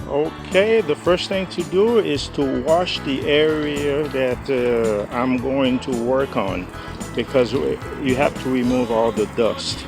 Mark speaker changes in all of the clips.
Speaker 1: Okay, the first thing to do is to wash the area that I'm going to work on, because you have to remove all the dust.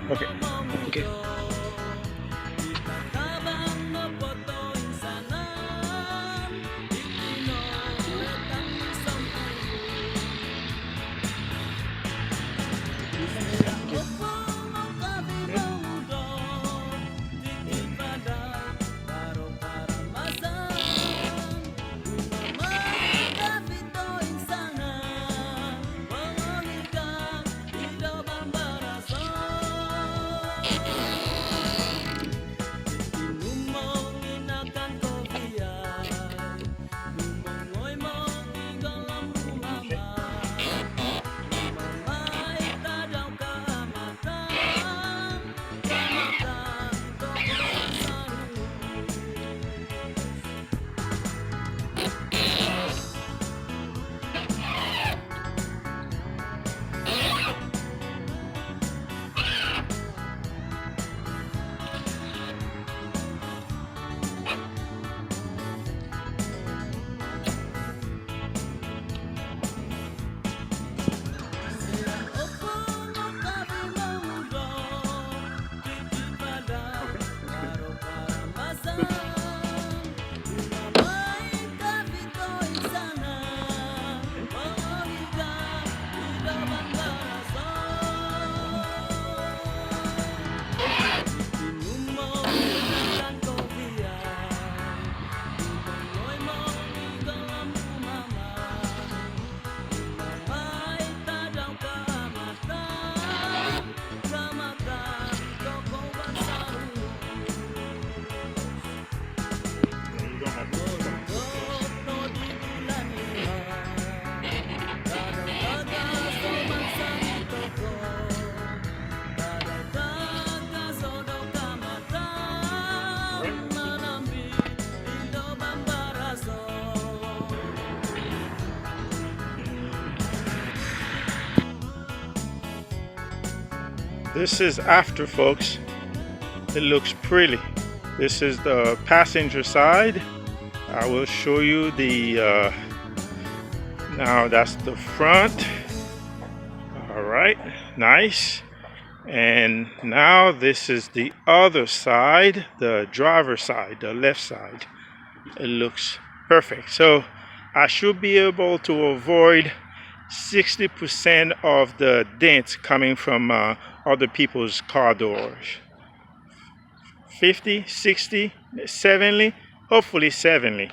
Speaker 1: Okay. Okay. This is after, folks. It looks pretty. This is the passenger side. I will show you the now that's the front. All right, nice. And now this is the other side, the driver's side, the left side. It looks perfect. So I should be able to avoid 60% of the dents coming from other people's car doors. 50, 60, 70, hopefully 70.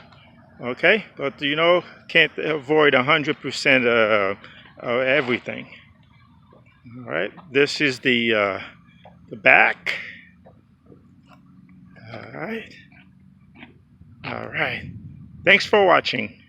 Speaker 1: Okay, but you know, can't avoid 100% of everything. All right, this is the back. All right. All right. Thanks for watching.